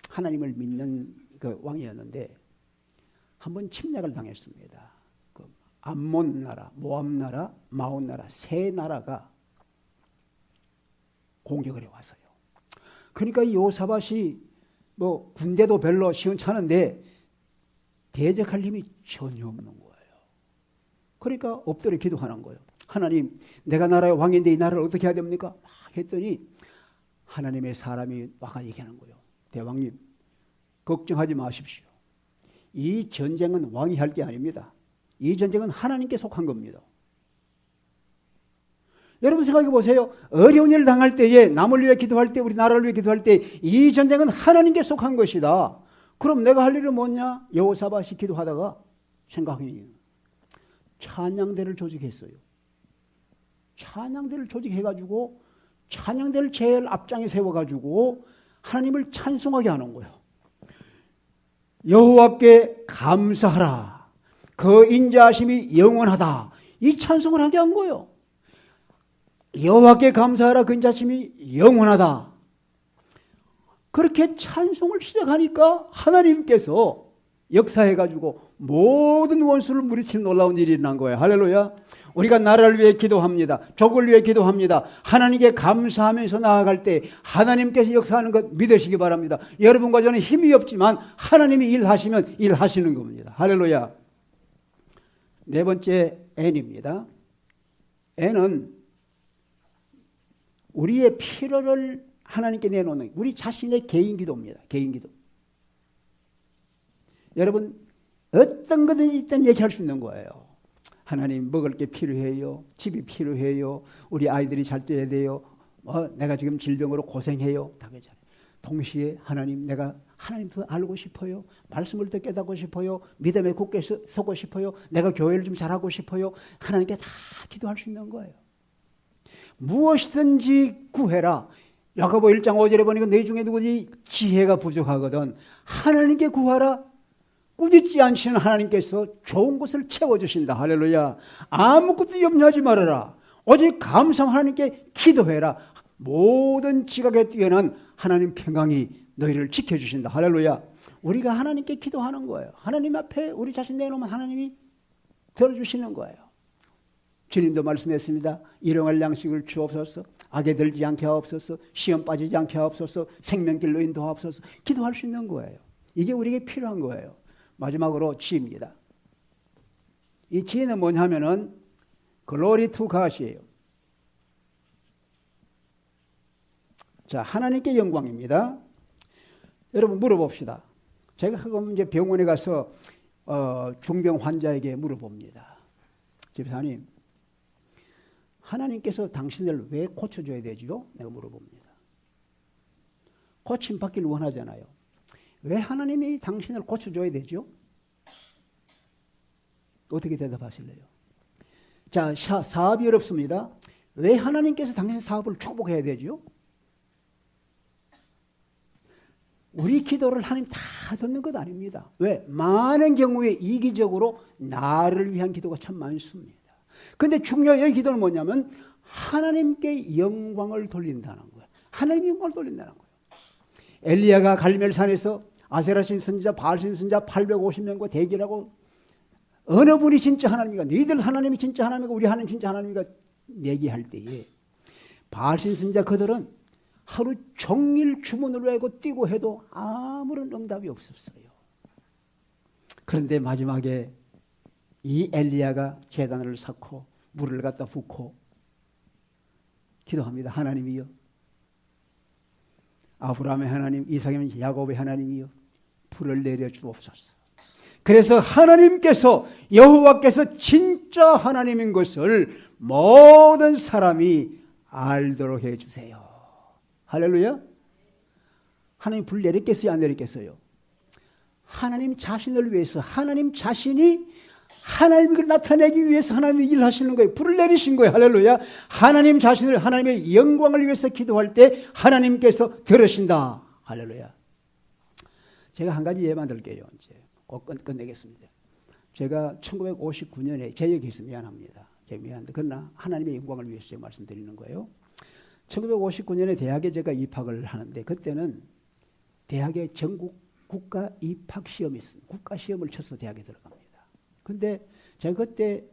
하나님을 믿는 그 왕이었는데 한번 침략을 당했습니다. 그 암몬 나라, 모압 나라, 마온 나라 세 나라가 공격을 해왔어요. 그러니까 이 여호사밧이 뭐 군대도 별로 시원찮은데 대적할 힘이 전혀 없는 거예요. 그러니까 엎드려 기도하는 거예요. 하나님, 내가 나라의 왕인데 이 나라를 어떻게 해야 됩니까? 막 했더니 하나님의 사람이 와가 얘기하는 거예요. 대왕님, 걱정하지 마십시오. 이 전쟁은 왕이 할 게 아닙니다. 이 전쟁은 하나님께 속한 겁니다. 여러분 생각해 보세요. 어려운 일을 당할 때에, 남을 위해 기도할 때, 우리 나라를 위해 기도할 때 이 전쟁은 하나님께 속한 것이다. 그럼 내가 할 일은 뭐냐? 여호사밧이 기도하다가 생각이 찬양대를 조직했어요. 찬양대를 조직해가지고 찬양대를 제일 앞장에 세워가지고 하나님을 찬송하게 하는 거예요. 여호와께 감사하라. 그 인자하심이 영원하다. 이 찬송을 하게 한 거예요. 여호와께 감사하라. 그 인자하심이 영원하다. 그렇게 찬송을 시작하니까 하나님께서 역사해가지고 모든 원수를 물리치는 놀라운 일이 일어난 거예요. 할렐루야. 우리가 나라를 위해 기도합니다. 족을 위해 기도합니다. 하나님께 감사하면서 나아갈 때 하나님께서 역사하는 것 믿으시기 바랍니다. 여러분과 저는 힘이 없지만 하나님이 일하시면 일하시는 겁니다. 할렐루야. 네 번째 N입니다. N은 우리의 필요를 하나님께 내놓는 우리 자신의 개인 기도입니다. 개인 기도. 여러분 어떤 거든지 일단 얘기할 수 있는 거예요. 하나님 먹을 게 필요해요. 집이 필요해요. 우리 아이들이 잘 돼야 돼요. 내가 지금 질병으로 고생해요. 다 괜찮아요. 동시에 하나님 내가 하나님 더 알고 싶어요. 말씀을 더 깨닫고 싶어요. 믿음에 굳게 서고 싶어요. 내가 교회를 좀 잘하고 싶어요. 하나님께 다 기도할 수 있는 거예요. 무엇이든지 구해라. 야고보 1장 5절에 보니까 너희 중에 누구지 지혜가 부족하거든 하나님께 구하라. 꾸짖지 않으시는 하나님께서 좋은 것을 채워주신다. 할렐루야. 아무것도 염려하지 말아라. 오직 감사한 하나님께 기도해라. 모든 지각에 뛰어난 하나님 평강이 너희를 지켜주신다. 할렐루야. 우리가 하나님께 기도하는 거예요. 하나님 앞에 우리 자신 내놓으면 하나님이 들어주시는 거예요. 주님도 말씀했습니다. 일용할 양식을 주옵소서. 악에 들지 않게 하옵소서. 시험 빠지지 않게 하옵소서. 생명길로 인도하옵소서. 기도할 수 있는 거예요. 이게 우리에게 필요한 거예요. 마지막으로 G입니다. 이 G는 뭐냐면은 Glory to God이에요. 자, 하나님께 영광입니다. 여러분 물어봅시다. 제가 가끔 이제 병원에 가서 중병 환자에게 물어봅니다. 집사님, 하나님께서 당신을 왜 고쳐줘야 되지요? 내가 물어봅니다. 고침 받기를 원하잖아요. 왜 하나님이 당신을 고쳐줘야 되죠? 어떻게 대답하실래요? 자, 사업이 어렵습니다. 왜 하나님께서 당신 사업을 축복해야 되죠? 우리 기도를 하나님 다 듣는 것 아닙니다. 왜? 많은 경우에 이기적으로 나를 위한 기도가 참 많습니다. 그런데 중요한 이 기도는 뭐냐면 하나님께 영광을 돌린다는 거예요. 하나님께 영광을 돌린다는 거예요. 엘리야가 갈멜산에서 아세라신 선지자, 바알신 선지자 850명과 대결하고 어느 분이 진짜 하나님이가 너희들 하나님이 진짜 하나님이고 우리 하나님 진짜 하나님이가 얘기할 때에 바알신 선지자 그들은 하루 종일 주문을 외고 뛰고 해도 아무런 응답이 없었어요. 그런데 마지막에 이 엘리야가 제단을 쌓고 물을 갖다 붓고 기도합니다. 하나님이여, 아브라함의 하나님, 이삭의 야곱의 하나님이여, 불을 내려 주옵소서. 그래서 하나님께서 여호와께서 진짜 하나님인 것을 모든 사람이 알도록 해주세요. 할렐루야. 하나님 불 내렸겠어요? 안 내렸겠어요? 하나님 자신을 위해서 하나님 자신이 하나님을 나타내기 위해서 하나님이 일하시는 거예요. 불을 내리신 거예요. 할렐루야. 하나님 자신을 하나님의 영광을 위해서 기도할 때 하나님께서 들으신다. 할렐루야. 제가 한 가지 예만 들게요. 이제 꼭 끝내겠습니다. 제가 1959년에 재역해서 미안합니다. 제가 미안한데 그러나 하나님의 영광을 위해서 제가 말씀드리는 거예요. 1959년에 대학에 제가 입학을 하는데 그때는 대학에 전국 국가 입학 시험이 있습니다. 국가 시험을 쳐서 대학에 들어갑니다. 근데 제가 그때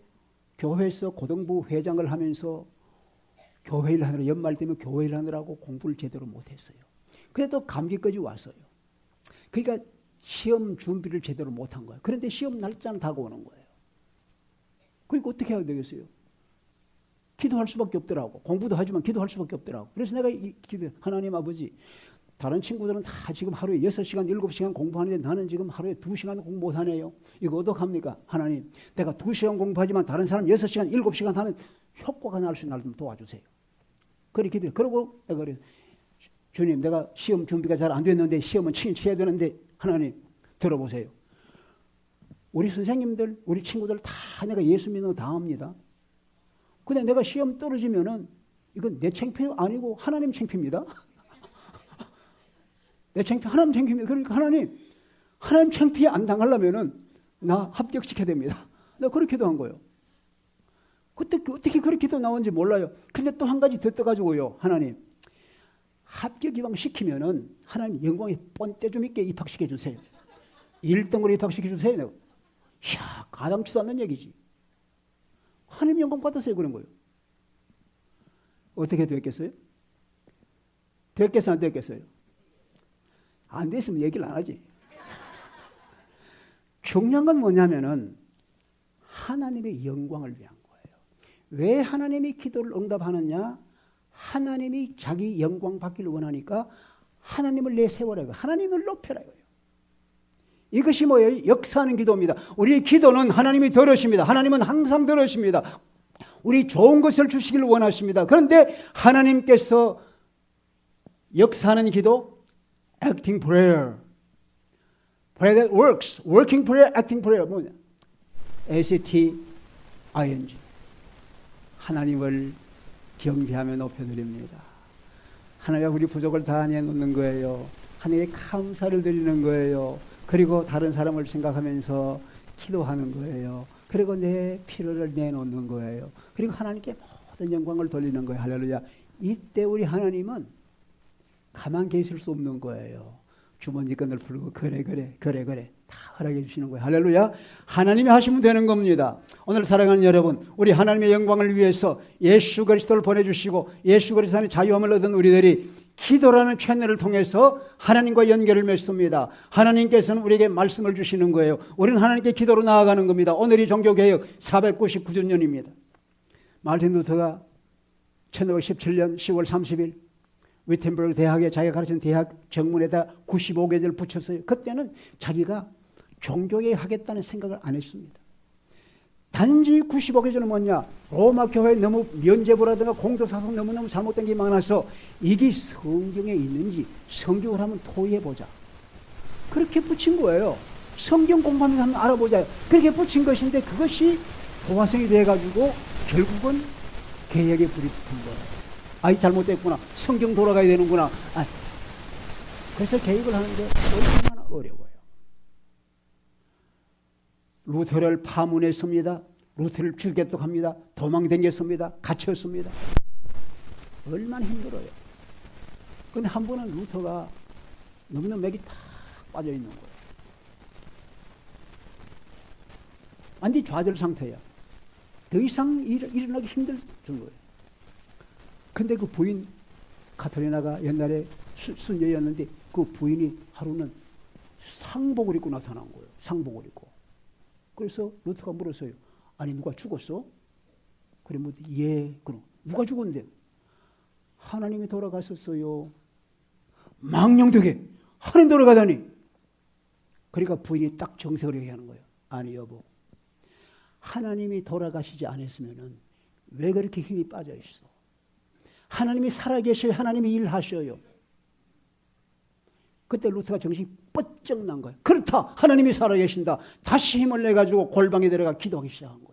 교회에서 고등부 회장을 하면서 교회를 하느라 연말 되면 교회를 하느라고 공부를 제대로 못했어요. 그래도 감기까지 왔어요. 그러니까 시험 준비를 제대로 못한 거예요. 그런데 시험 날짜는 다가오는 거예요. 그러니까 어떻게 해야 되겠어요? 기도할 수밖에 없더라고. 공부도 하지만 기도할 수밖에 없더라고. 그래서 내가 하나님 아버지, 다른 친구들은 다 지금 하루에 6시간, 7시간 공부하는데 나는 지금 하루에 2시간 공부 못하네요. 이거 어떡합니까? 하나님, 내가 2시간 공부하지만 다른 사람 6시간, 7시간 하는 효과가 날 수 있는 날 좀 도와주세요. 그렇게 기도해요. 그러고 내가 그래요. 주님, 내가 시험 준비가 잘 안 됐는데 시험은 치야 되는데 하나님 들어보세요. 우리 선생님들, 우리 친구들 다 내가 예수 믿는 거 다 합니다. 근데 내가 시험 떨어지면은 이건 내 창피 아니고 하나님 창피입니다. 내 창피, 하나님 창피입니다. 그러니까 하나님 창피 안 당하려면은 나 합격시켜야 됩니다. 내가 그렇게 기도한 거예요. 그때 어떻게 그렇게 기도 나온지 몰라요. 근데 또 한 가지 더 떠가지고요. 하나님, 합격 이왕 시키면은 하나님 영광의 본때 좀 있게 입학시켜 주세요. 1등으로 입학시켜주세요. 내가. 이야, 가당치도 않는 얘기지. 하나님 영광 받으세요. 그런 거예요. 어떻게 됐겠어요? 됐겠어요? 안 됐겠어요? 안 됐으면 얘기를 안 하지. 중요한 건 뭐냐면은 하나님의 영광을 위한 거예요. 왜 하나님이 기도를 응답하느냐? 하나님이 자기 영광 받기를 원하니까 하나님을 내세워라. 하나님을 높여라. 이것이 뭐예요? 역사하는 기도입니다. 우리의 기도는 하나님이 들으십니다. 하나님은 항상 들으십니다. 우리 좋은 것을 주시기를 원하십니다. 그런데 하나님께서 역사하는 기도, acting prayer, prayer that works, working prayer, acting prayer 뭐냐? ACTING. 하나님을 경배하며 높여드립니다. 하나님과 우리 부족을 다 내놓는 거예요. 하나님께 감사를 드리는 거예요. 그리고 다른 사람을 생각하면서 기도하는 거예요. 그리고 내 필요를 내놓는 거예요. 그리고 하나님께 모든 영광을 돌리는 거예요. 할렐루야. 이때 우리 하나님은 가만 계실 수 없는 거예요. 주머니끈을 풀고 그래 다 허락해 주시는 거예요. 할렐루야. 하나님이 하시면 되는 겁니다. 오늘 사랑하는 여러분, 우리 하나님의 영광을 위해서 예수 그리스도를 보내주시고 예수 그리스도 안에 자유함을 얻은 우리들이 기도라는 채널을 통해서 하나님과 연결을 맺습니다. 하나님께서는 우리에게 말씀을 주시는 거예요. 우리는 하나님께 기도로 나아가는 겁니다. 오늘이 종교개혁 499주년입니다. 마르틴 루터가 1517년 10월 30일 위텐버그 대학에 자기가 가르친 대학 정문에다 95개를 붙였어요. 그때는 자기가 종교개혁 하겠다는 생각을 안 했습니다. 단지 95개절은 뭐냐? 로마 교회에 너무 면죄부라든가 공도사상 너무너무 잘못된 게 많아서 이게 성경에 있는지 성경을 한번 토의해보자. 그렇게 붙인 거예요. 성경 공부하면서 한번 알아보자. 그렇게 붙인 것인데 그것이 도화성이 돼가지고 결국은 개혁의 불이 붙은 거예요. 아이 잘못됐구나. 성경 돌아가야 되는구나. 그래서 개혁을 하는데 얼마나 어려워요. 루터를 파문했습니다. 루터를 죽였다고 합니다. 도망다녔습니다. 갇혔습니다. 얼마나 힘들어요. 근데 한 번은 루터가 너무너무 맥이 탁 빠져 있는 거예요. 완전히 좌절 상태야. 더 이상 일어나기 힘들 정도예요. 근데 그 부인 카토리나가 옛날에 순녀였는데 그 부인이 하루는 상복을 입고 나타난 거예요. 상복을 입고. 그래서 루터가 물었어요. 아니 누가 죽었어? 그래 뭐 예. 그럼 누가 죽었는데? 하나님이 돌아가셨어요. 망령되게 하나님 돌아가다니. 그러니까 부인이 딱 정색을 얘기하는 거예요. 아니 여보, 하나님이 돌아가시지 않았으면은 왜 그렇게 힘이 빠져 있어? 하나님이 살아계셔요. 하나님이 일하셔요. 그때 루터가 정신이 뻗쩍 난 거예요. 그렇다. 하나님이 살아계신다. 다시 힘을 내가지고 골방에 들어가 기도하기 시작한 거예요.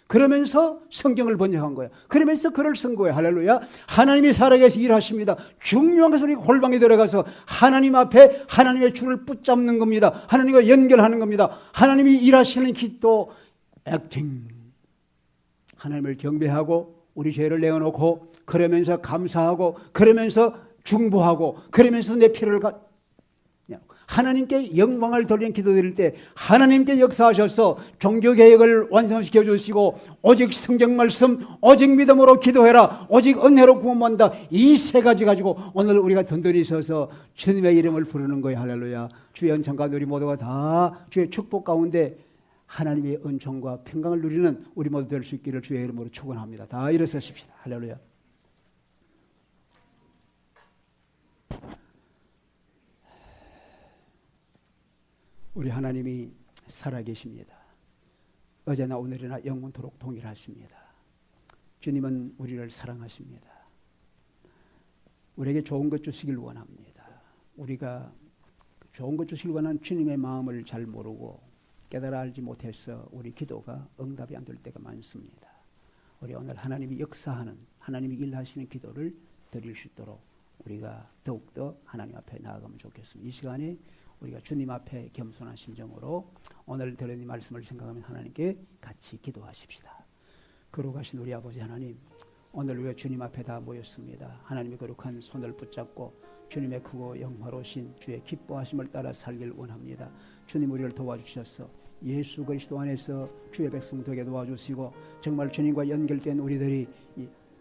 그러면서 성경을 번역한 거예요. 그러면서 글을 쓴 거예요. 할렐루야. 하나님이 살아계시 일하십니다. 중요한 것은 우리 골방에 들어가서 하나님 앞에 하나님의 줄을 붙잡는 겁니다. 하나님과 연결하는 겁니다. 하나님이 일하시는 기도 액팅. 하나님을 경배하고 우리 죄를 내어놓고 그러면서 감사하고 그러면서 중보하고 그러면서 내 필요를 하나님께 영광을 돌리는 기도드릴 때 하나님께 역사하셔서 종교개혁을 완성시켜 주시고 오직 성경 말씀, 오직 믿음으로 기도해라, 오직 은혜로 구원받는다. 이 세 가지 가지고 오늘 우리가 든든히 서서 주님의 이름을 부르는 거예요. 할렐루야. 주의 은총과 우리 모두가 다 주의 축복 가운데 하나님의 은총과 평강을 누리는 우리 모두 될 수 있기를 주의 이름으로 축원합니다. 다 일어서십시다. 할렐루야. 우리 하나님이 살아계십니다. 어제나 오늘이나 영원토록 동일하십니다. 주님은 우리를 사랑하십니다. 우리에게 좋은 것 주시길 원합니다. 우리가 좋은 것 주시길 원하는 주님의 마음을 잘 모르고 깨달아 알지 못해서 우리 기도가 응답이 안 될 때가 많습니다. 우리 오늘 하나님이 역사하는, 하나님이 일하시는 기도를 드릴 수 있도록 우리가 더욱더 하나님 앞에 나아가면 좋겠습니다. 이 시간에 우리가 주님 앞에 겸손한 심정으로 오늘 들은 이 말씀을 생각하면 하나님께 같이 기도하십시다. 거룩하신 우리 아버지 하나님, 오늘 우리가 주님 앞에 다 모였습니다. 하나님의 거룩한 손을 붙잡고 주님의 크고 영화로우신 주의 기뻐하심을 따라 살길 원합니다. 주님 우리를 도와주셔서 예수 그리스도 안에서 주의 백성 되게 도와주시고 정말 주님과 연결된 우리들이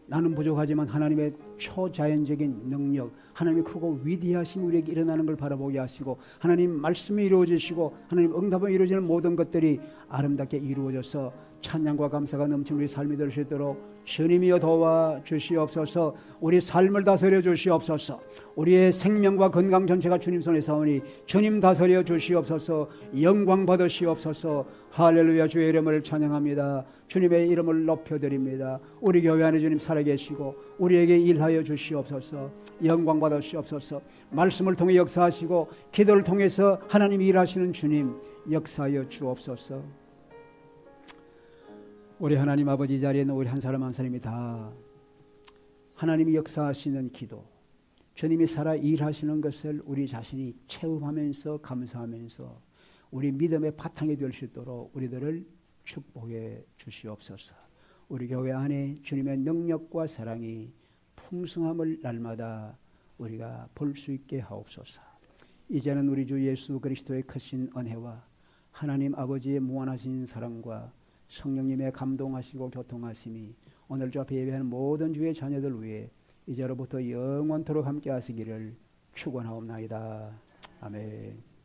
나는 부족하지만 하나님의 초자연적인 능력, 하나님의 크고 위대하신 우리에게 일어나는 걸 바라보게 하시고 하나님 말씀이 이루어지시고 하나님 응답이 이루어지는 모든 것들이 아름답게 이루어져서 찬양과 감사가 넘치는 우리 삶이 될 수 있도록 주님이여 도와 주시옵소서. 우리 삶을 다스려 주시옵소서. 우리의 생명과 건강 전체가 주님 손에 사오니 주님 다스려 주시옵소서. 영광 받으시옵소서. 할렐루야. 주의 이름을 찬양합니다. 주님의 이름을 높여드립니다. 우리 교회 안에 주님 살아계시고 우리에게 일하여 주시옵소서. 영광 받으시옵소서. 말씀을 통해 역사하시고 기도를 통해서 하나님이 일하시는 주님 역사하여 주옵소서. 우리 하나님 아버지 자리에 있는 우리 한 사람 한 사람이 다 하나님이 역사하시는 기도, 주님이 살아 일하시는 것을 우리 자신이 체험하면서 감사하면서 우리 믿음의 바탕이 될 수 있도록 우리들을 축복해 주시옵소서. 우리 교회 안에 주님의 능력과 사랑이 풍성함을 날마다 우리가 볼 수 있게 하옵소서. 이제는 우리 주 예수 그리스도의 크신 은혜와 하나님 아버지의 무한하신 사랑과 성령님의 감동하시고 교통하심이 오늘 저 앞에 예배하는 모든 주의 자녀들 위해 이제로부터 영원토록 함께 하시기를 축원하옵나이다. 아멘.